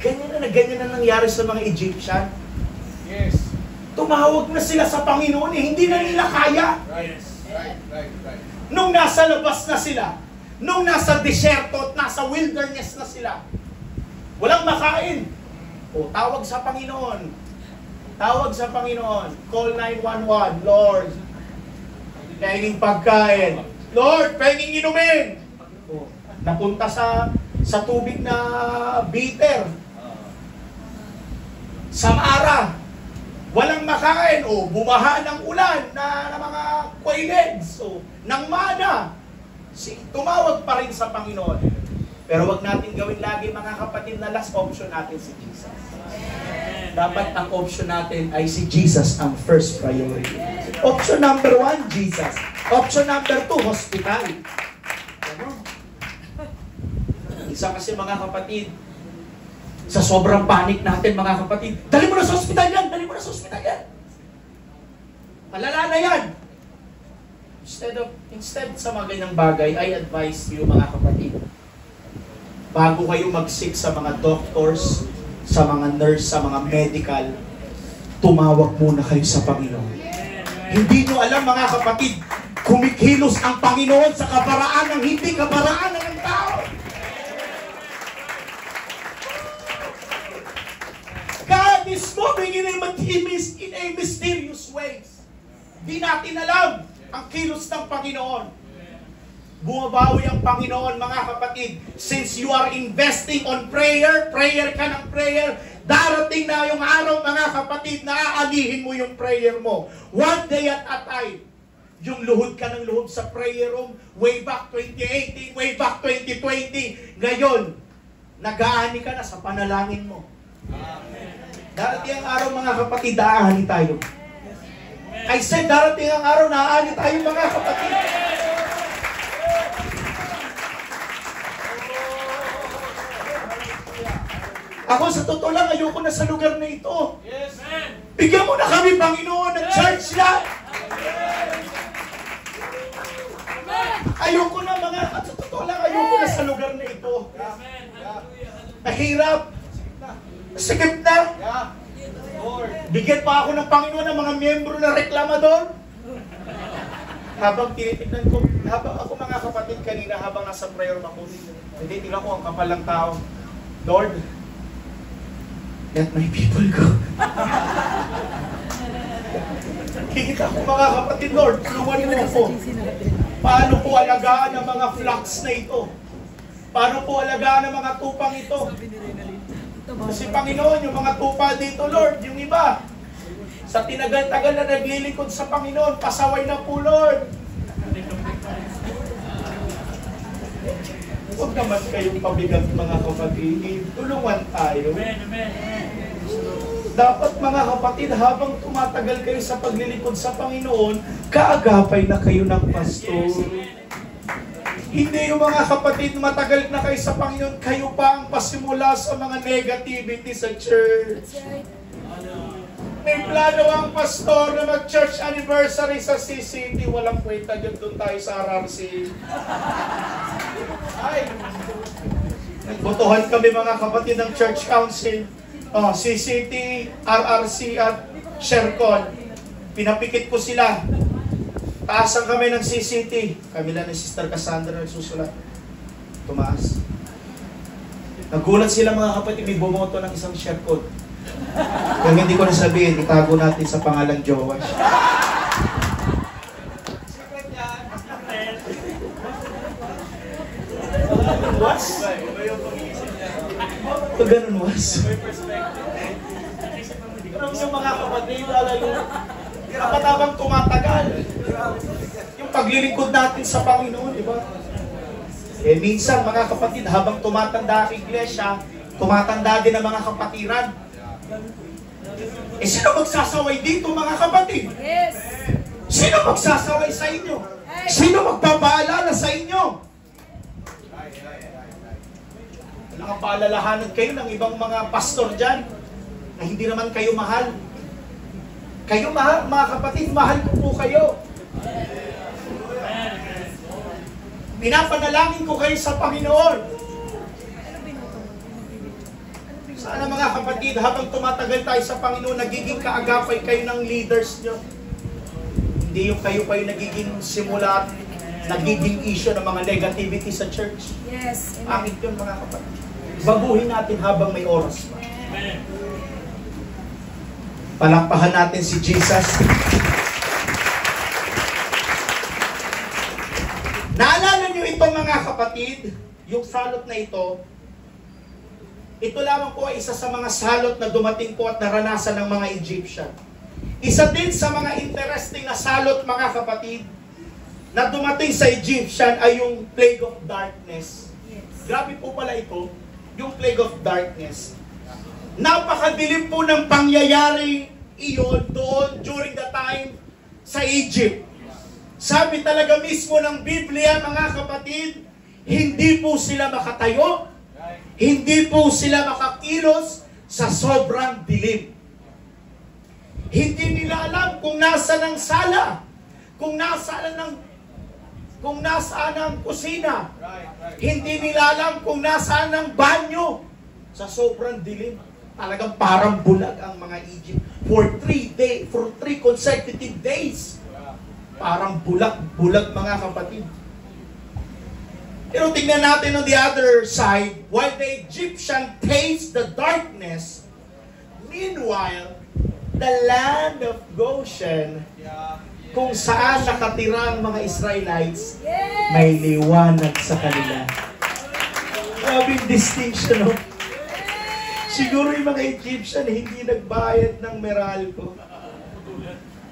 Speaker 1: ganyan na nangyari sa mga Egyptian.
Speaker 2: Yes.
Speaker 1: Tumawag na sila sa Panginoon eh. Hindi na nila kaya.
Speaker 2: Right.
Speaker 1: Nung nasa labas na sila, nung nasa deserto at nasa wilderness na sila, walang makain. O, tawag sa Panginoon. Tawag sa Panginoon. Call 911. Lord, pahinging pagkain. Lord, pahinging inumin. O, napunta sa tubig na bitter. Samara. Walang makain. O, bumaha ng ulan na mga quaileds. O, ng mana. Tumawag pa rin sa Panginoon. Pero wag natin gawin lagi, mga kapatid, na last option natin si Jesus. Dapat ang option natin ay si Jesus ang first priority. Option number 1, Jesus. Option number 2, hospital. Isa kasi, mga kapatid, sa sobrang panic natin, mga kapatid, dali mo na sa hospital yan! Dali mo na sa hospital yan! Malala na yan! Instead sa mga ganyang bagay, I advise you, mga kapatid, bago kayo mag-seek sa mga doctors, sa mga nurse, sa mga medical, tumawag muna kayo sa Panginoon. Hindi nyo alam, mga kapatid, kumikilos ang Panginoon sa kaparaan ng hindi kaparaan ng tao. God is moving in a mysterious ways. Di natin alam ang kilos ng Panginoon. Bumabawi ang Panginoon, mga kapatid. Since you are investing on prayer, prayer ka ng prayer, darating na yung araw, mga kapatid, na aanihin mo yung prayer mo. One day at a time. Yung luhod ka ng luhod sa prayer room, way back 2018, way back 2020. Ngayon, nag-aani ka na sa panalangin mo. Darating ang araw, mga kapatid, aani tayo. I said, darating ang araw, naaani tayo, mga kapatid. Ako sa totoo lang, ayoko na sa lugar na ito.
Speaker 2: Yes.
Speaker 1: Bigyan mo na kami, Panginoon, ng church lang. Ayoko na, at sa totoo lang, ayoko na sa lugar na ito. Mahirap. Sikip na. Bigyan pa ako ng Panginoon ng mga miyembro na reklamador. Habang tinitignan ko, habang ako, mga kapatid, kanina, habang nasa prayer ako, hindi tingnan ko ang kapal ng tao. Lord, let my people go. Kikita ko, mga kapatid, Lord, tulungan mo ako. Paano po alagaan ang mga flocks na ito? Paano po alagaan ang mga tupang ito? Kasi Panginoon, yung mga tupa dito, Lord, yung iba, sa tinagal-tagal na naglilingkod sa Panginoon, pasaway na po, Lord. Huwag naman kayong pabigat, mga kapatid. Tulungan tayo. Dapat, mga kapatid, habang tumatagal kayo sa paglilingkod sa Panginoon, kaagapay na kayo ng pastor. Hindi yung mga kapatid, matagal na kayo sa Panginoon, kayo pa ang pasimula sa mga negativity sa church. May plano ang pastor na mag-church anniversary sa CCT. Walang kwenta dyan, doon tayo sa RRC. Ay, nagbotohan kami, mga kapatid, ng church council. CCT, RRC at Shercon. Pinapikit ko sila. Taasan kami ng CCT. Kami lang ni Sister Cassandra nagsusulat. Tumaas. Nagulat sila, mga kapatid, may bumoto ng isang Shercon. Kaya hindi ko nasabihin, itago natin sa pangalang Joash. Was? Ito ganun, was? Alam niyo, mga kapatid, dapat habang tumatagal, yung paglilingkod natin sa Panginoon, di ba? Minsan, mga kapatid, habang tumatanda ang iglesia, tumatanda din ang mga kapatiran. Sino magsasaway dito, mga kapatid?
Speaker 3: Yes.
Speaker 1: Sino magsasaway sa inyo? Sino magpapaalala sa inyo? Nakapaalalahanan kayo ng ibang mga pastor dyan na hindi naman kayo mahal. Kayo mahal, mga kapatid, mahal ko po kayo. Pinapanalangin ko kayo sa Panginoon. Sana, mga kapatid, habang tumatagal tayo sa Panginoon, nagiging kaagapay kayo ng leaders nyo. Hindi yung kayo nagiging simula at nagiging issue ng mga negativity sa church.
Speaker 3: Yes.
Speaker 1: Pangit yun, mga kapatid. Baguhin natin habang may oras pa. Palakpakan natin si Jesus. Naalala nyo ito, mga kapatid, yung salot na ito lamang po ay isa sa mga salot na dumating po at naranasan ng mga Egyptian. Isa din sa mga interesting na salot, mga kapatid, na dumating sa Egyptian ay yung plague of darkness.
Speaker 3: Yes.
Speaker 1: Grabe po pala ito, yung plague of darkness. Napakadilim po ng pangyayari iyon doon during the time sa Egypt. Sabi talaga mismo ng Biblia, mga kapatid, hindi po sila makatayo, hindi po sila makakilos sa sobrang dilim. Hindi nila alam kung nasaan ang sala, kung nasaan ang kusina. Hindi nila alam kung nasaan ang banyo sa sobrang dilim. Talagang parang bulag ang mga Egypt for 3 consecutive days. Parang bulag mga kapatid. Pero tingnan natin on the other side, while the Egyptian taste the darkness, meanwhile, the land of Goshen, kung saan nakatira ang mga Israelites, may liwanag sa kanila. Grabing distinction, no? Siguro yung mga Egyptian hindi nagbayad ng Meralco.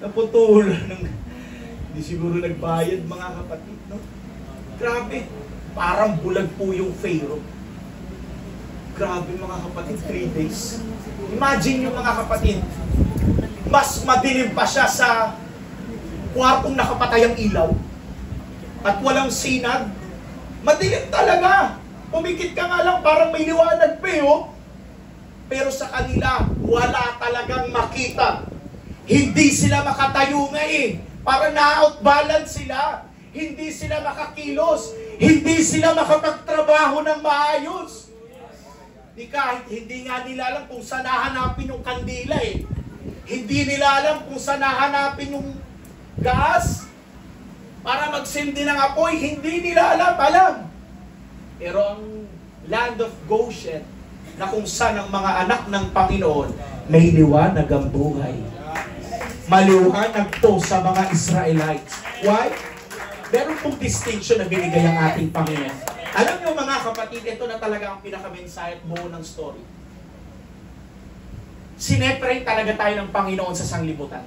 Speaker 1: Naputulan ng... Hindi siguro nagbayad mga kapatid, no? Grabe. Parang bulag po yung Pharaoh. Grabe mga kapatid, 3 days. Imagine yung mga kapatid, mas madilim pa siya sa kwartong nakapatay ang ilaw at walang sinag. Madilim talaga. Pumikit ka nga lang, parang may liwanag pa oh. Pero sa kanila, wala talagang makita. Hindi sila makatayo nga eh. Parang na-outbalance sila. Hindi sila makakilos. Hindi sila makapagtrabaho ng maayos. Hindi nga nila alam kung saan hahanapin yung kandila eh. Hindi nila alam kung saan hahanapin yung gas para magsindi ng apoy. Hindi nila alam. Pero ang land of Goshen, na kung saan ang mga anak ng Panginoon, may liwanag ang buhay. Maliwanag po sa mga Israelites. Why? Meron pong distinction na binigay ang ating Panginoon. Alam niyo mga kapatid, ito na talaga ang pinaka-mensahe at buo ng story. Sineparate talaga tayo ng Panginoon sa sanglibutan.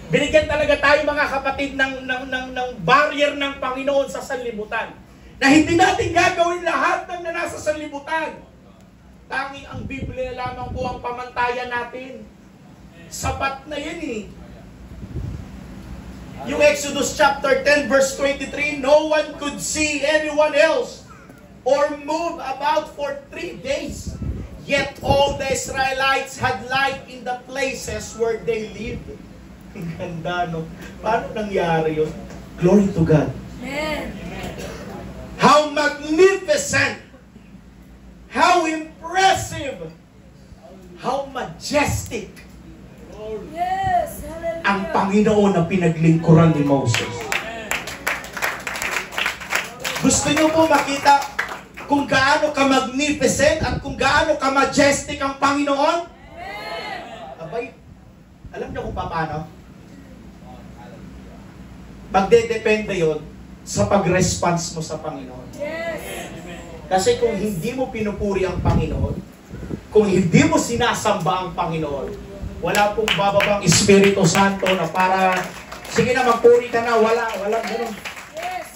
Speaker 1: Binigyan talaga tayo mga kapatid ng barrier ng Panginoon sa sanlibutan. Na hindi natin gagawin lahat ng nasa sanlibutan. Tanging ang Biblia lamang po ang pamantayan natin. Sapat na yan eh. Yung Exodus chapter 10 verse 23, no one could see anyone else or move about for 3 days. Yet all the Israelites had light in the places where they lived. Ang ganda, no? Paano nangyari yun? Glory to God.
Speaker 3: Amen.
Speaker 1: How magnificent! How impressive! How majestic!
Speaker 3: Yes, hallelujah.
Speaker 1: Ang Panginoon na pinaglingkuran ni Moses. Gusto niyo po makita kung gaano ka-magnificent at kung gaano ka-majestic ang Panginoon? Abay, alam niyo kung paano? Magdedepende yon sa pag-response mo sa Panginoon.
Speaker 3: Yes.
Speaker 1: Kasi kung hindi mo pinupuri ang Panginoon, kung hindi mo sinasamba ang Panginoon, wala pong bababang Espiritu Santo na para, sige na, magpuri ka na, walang ganun.
Speaker 3: Yes.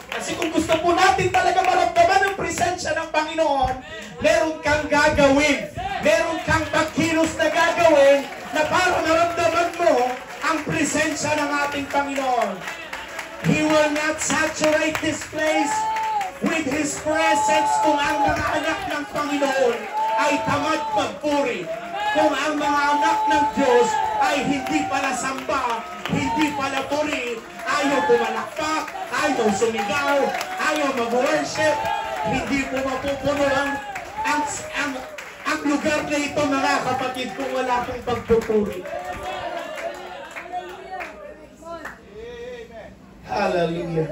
Speaker 1: Kasi kung gusto po natin talaga maramdaman ang presensya ng Panginoon, meron kang gagawin, meron kang pagkilos na gagawin na para maramdaman mo ang presensya ng ating Panginoon. He will not saturate this place with His presence kung ang mga anak ng Panginoon ay tamad magpuri. Kung ang mga anak ng Diyos ay hindi pala samba, hindi pala puri, ayaw pumalakpak, ayaw sumigaw, ayaw mag-worship, hindi po mapupuno ang lugar na ito mga kapatid kung wala pong pagpupuri. Hallelujah.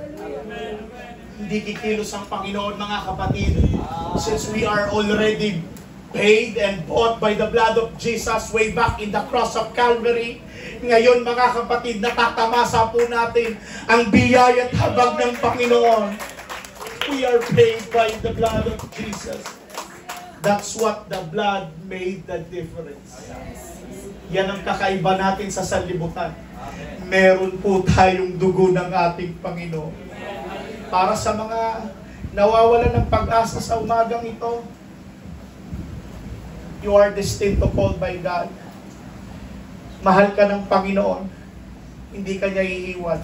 Speaker 1: Hindi kikilos ang Panginoon mga kapatid. Since we are already paid and bought by the blood of Jesus way back in the cross of Calvary. Ngayon mga kapatid, natatamasa po natin ang biyaya at habag ng Panginoon. We are paid by the blood of Jesus. That's what the blood made the difference. Yan ang kakaiba natin sa sanlibutan. Meron po tayong dugo ng ating Panginoon. Para sa mga nawawalan ng pag-asa sa umagang ito, you are destined to call by God. Mahal ka ng Panginoon. Hindi ka niya iiwan.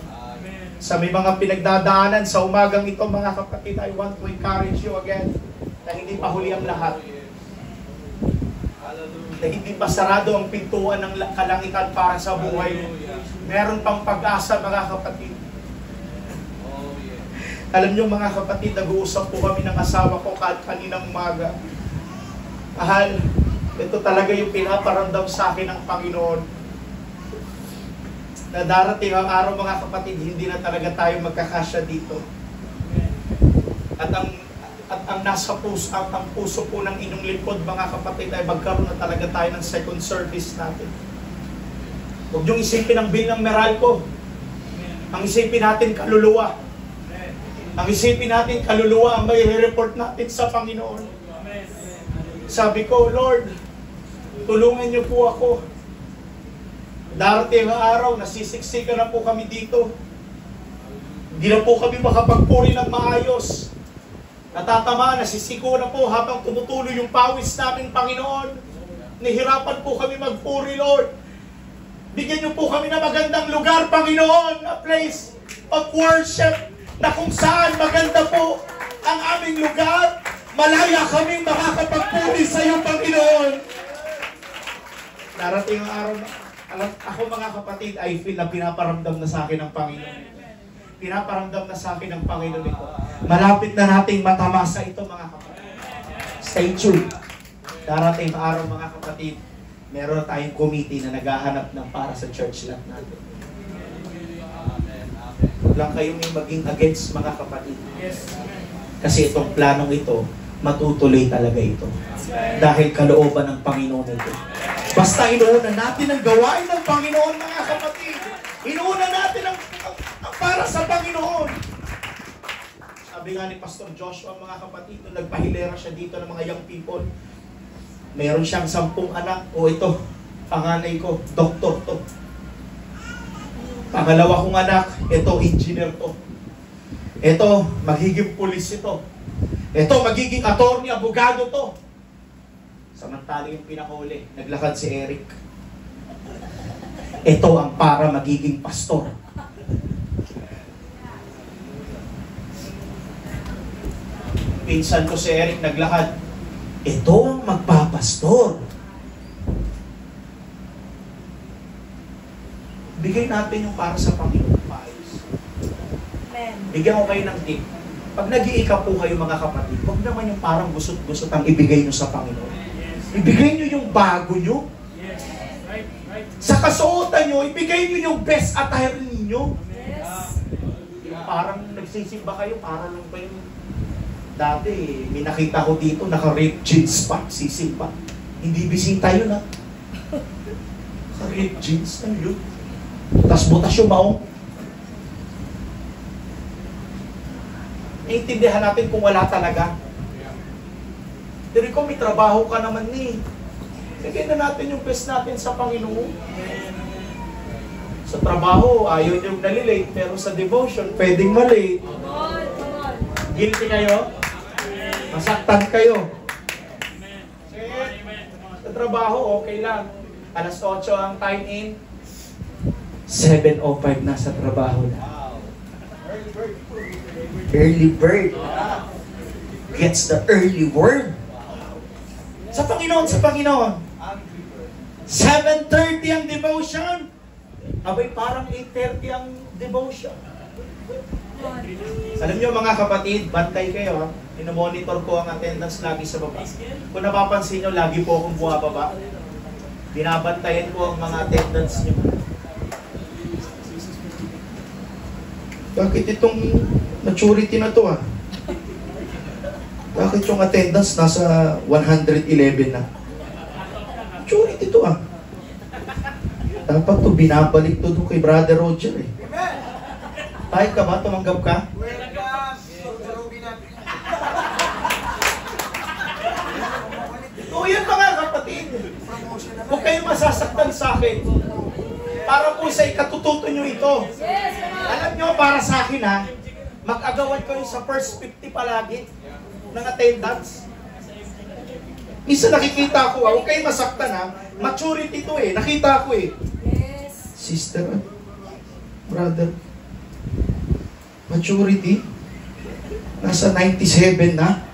Speaker 1: Sa may mga pinagdadaanan sa umagang ito, mga kapatid, I want to encourage you again na hindi pa huli ang lahat. Na hindi pa sarado ang pintuan ng kalangitan para sa buhay. Meron pang pag-asa, mga kapatid. Alam niyo mga kapatid, nag-uusap po kami ng asawa ko kaninang umaga. Mahal, ito talaga yung pinaparamdam sa akin ng Panginoon. na darating ang araw mga kapatid, hindi na talaga tayo magkakasya dito. At ang nasa puso, ang puso po ng inyong lingkod mga kapatid ay magkaroon na talaga tayo ng second service natin. Huwag niyong isipin ang bill ng Meralco. Ang isipin natin kaluluwa. Ang isipin natin kaluluwa ang may report natin sa Panginoon. Sabi ko, Lord, tulungan niyo po ako. Darating ang araw, nasisiksikan na po kami dito. Hindi na po kami makapagpuri ng maayos. Natatama, nasisiko na po habang tumutuloy yung pawis namin, Panginoon. Nihirapan po kami magpuri, Lord. Bigyan niyo po kami ng magandang lugar, Panginoon. A place of worship na kung saan maganda po ang aming lugar. Malaya kaming makakapagpuri sa iyo, Panginoon. Darating ang araw na, ako mga kapatid, I feel na pinaparamdam na sa akin ng Panginoon. Pinaparamdam na sa akin ng Panginoon ito. Malapit na nating matamasa ito mga kapatid. Stay tuned. Darating ang araw mga kapatid, meron na tayong committee na naghahanap ng para sa church lot natin. Huwag lang kayong maging against mga kapatid. Kasi itong planong ito, matutuloy talaga ito. Dahil kalooban ng Panginoon ito. Basta inuuna natin ang gawain ng Panginoon mga kapatid. Inuuna natin ang para sa Panginoon. Sabi nga ni Pastor Joshua mga kapatid, nung nagpahilera siya dito ng mga young people, meron siyang 10 anak. O ito, panganay ko, doktor to. Pangalawa kong anak, ito, engineer to. Ito, magiging pulis ito. Ito, magiging attorney, abogado to. Samantalang yung pinakahuli, naglakad si Eric. Ito ang para magiging pastor. Pinsan ko si Eric naglakad. Ito ang magpapastor. Bigay natin yung para sa Panginoon maayos. Bigyan ko kayo ng tip. Pag nag-iika po kayo mga kapatid, huwag naman yung parang gusot-gusot ang ibigay nyo sa Panginoon. Ibigay nyo yung bago nyo. Sa kasuotan nyo, ibigay nyo yung best attire ninyo. Yung parang nagsisimba kayo, para lang ba yung dati, may nakita ko dito, naka-ripped jeans pa, sisimba. Hindi bisita yun ha. Naka-ripped jeans na yun. Tapos butas yung baong. Naiintindihan natin kung wala talaga. Pero kung may trabaho ka naman ni, bigyan na natin yung best natin sa Panginoon. Sa trabaho, ayaw nyo nalilate, pero sa devotion, pwedeng malate. Guilty kayo? Masaktan kayo? Sa trabaho, okay lang. Alas 8 ang time in, 7:05 na sa trabaho na. Early bird gets the early word. Sa Panginoon, sa Panginoon. 7:30 ang devotion. Abay, parang 8:30 ang devotion. Alam nyo mga kapatid, bantay kayo ha. Inomonitor ko ang attendance lagi sa baba. Kung napapansin nyo, lagi po akong bumababa. Binabantayan ko ang mga attendance nyo. Bakit itong maturity na to ha? Bakit yung attendance nasa 111 na? Maturity to ha. Dapat to binabalik to doon kay Brother Roger eh. Kahit ka ba? Tumanggap ka? O yan mga kapatid. Huwag kayong masasaktan sa akin. Para po sa ikatututo nyo ito. Alam nyo, para sa akin ha, mag-agawan kayo sa first 50 palagi ng attendance. Isa nakikita ko ha, huwag kayong masaktan ha, maturity to eh, nakita ko eh. Sister, brother, maturity, nasa 97 na.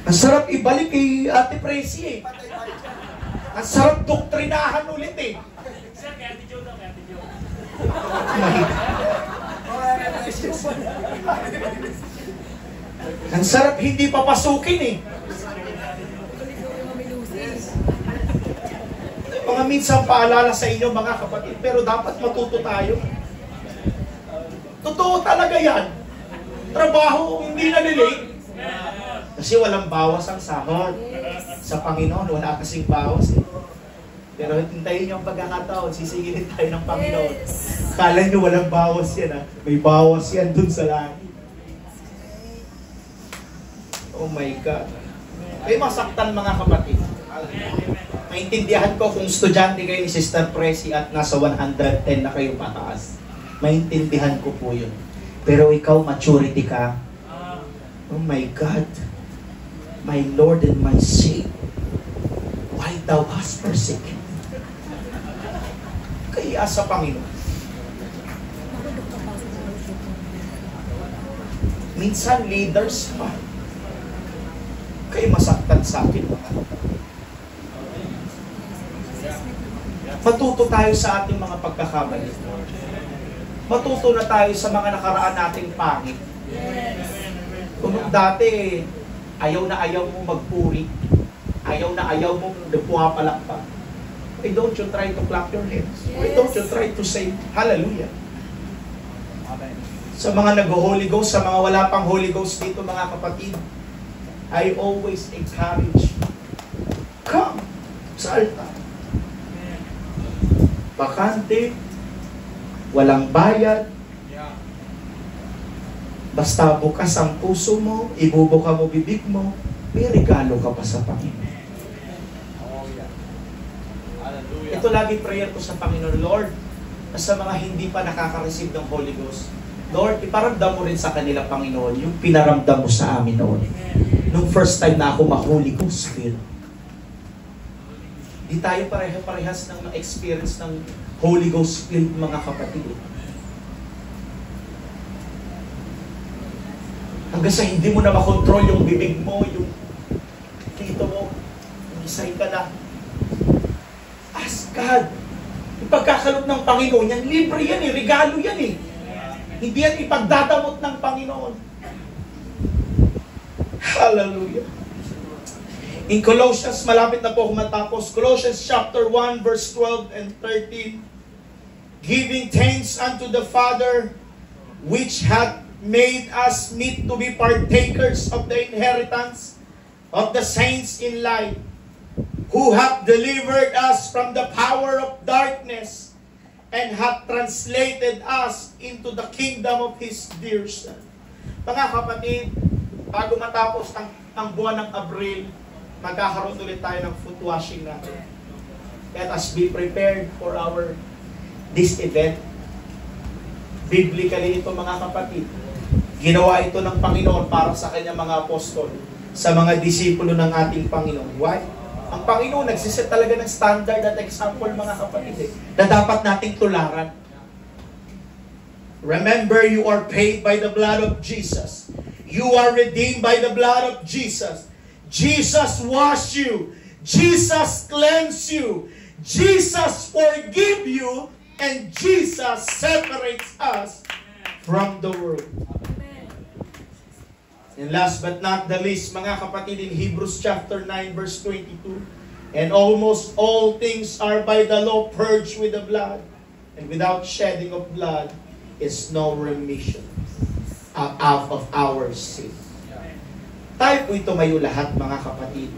Speaker 1: Ang sarap ibalik kay Ate Presi eh. Ang sarap doktrinahan ulit eh.
Speaker 4: Sir, kaya Ate Jo daw, kaya Ate Jo.
Speaker 1: Ang sarap hindi papasukin eh. Mga minsan paalala sa inyo mga kapatid, pero dapat matuto tayo. Totoo talaga yan. Trabaho, hindi nalilate. Kasi walang bawas ang sahod. Sa Panginoon, wala kasing bawas. Pero hintayin niyo ang pagkakataon, sisigilin tayo ng Panginoon. Kala niyo walang bawas yan, ha? May bawas yan dun sa langit. Oh my God. May masaktan mga kapatid. Maintindihan ko kung estudyante kayo ni Sister Presi at nasa 110 na kayo pataas. Maintindihan ko po yun. Pero ikaw, maturity ka. Oh my God. My Lord and my Savior. Why thou hast forsaken? Kaya sa Panginoon. Minsan leaders pa. Kaya masaktan sa akin. Matuto tayo sa ating mga pagkakamali. Matuto na tayo sa mga nakaraan nating pangit. Kung dati, ayaw na ayaw mo magpuri. Ayaw na ayaw mo pumapalakpak. Why don't you try to clap your hands? Why don't you try to say, Hallelujah? Sa mga nag-Holy Ghost, sa mga wala pang Holy Ghost dito mga kapatid, I always encourage, come sa altar. Bakante, walang bayad, basta bukas ang puso mo, ibubuka mo bibig mo, may regalo ka pa sa Panginoon. Ito lagi prayer ko sa Panginoon, Lord, na sa mga hindi pa nakaka-receive ng Holy Ghost, Lord, iparamdam mo rin sa kanila, Panginoon, yung pinaramdam mo sa amin noon. Nung first time na ako ma-Holy Ghost filled. Di tayo pareha-parehas ng ma-experience ng Holy Ghost filled mga kapatid. Hanggang sa hindi mo na makontrol yung bibig mo, yung dito mo, isay ka na. Ask God. Yung pagkakalot ng Panginoon, yan, libre yan eh, regalo yan eh. Hindi yan ipagdadamot ng Panginoon. Hallelujah. In Colossians, malapit na po ako matapos. Colossians chapter 1, verse 12 and 13. Giving thanks unto the Father, which hath made us meet to be partakers of the inheritance of the saints in light, who hath delivered us from the power of darkness, and hath translated us into the kingdom of His dear Son. Mga kapatid, bago matapos ang buwan ng Abril, magkakaroon ulit tayo ng foot washing natin. Let us be prepared for this event. Biblically ito mga kapatid, ginawa ito ng Panginoon para sa kanyang mga apostol, sa mga disipulo ng ating Panginoon. Why? Ang Panginoon nagsiset talaga ng standard at example mga kapatid na dapat nating tularan. Remember, you are paid by the blood of Jesus. You are redeemed by the blood of Jesus. Jesus washed you. Jesus cleansed you. Jesus forgive you. And Jesus separates us from the world. And last but not the least, mga kapatid, in Hebrews chapter 9, verse 22, and almost all things are by the law purged with the blood, and without shedding of blood is no remission out of our sin. Tayo po tumayo lahat, mga kapatid.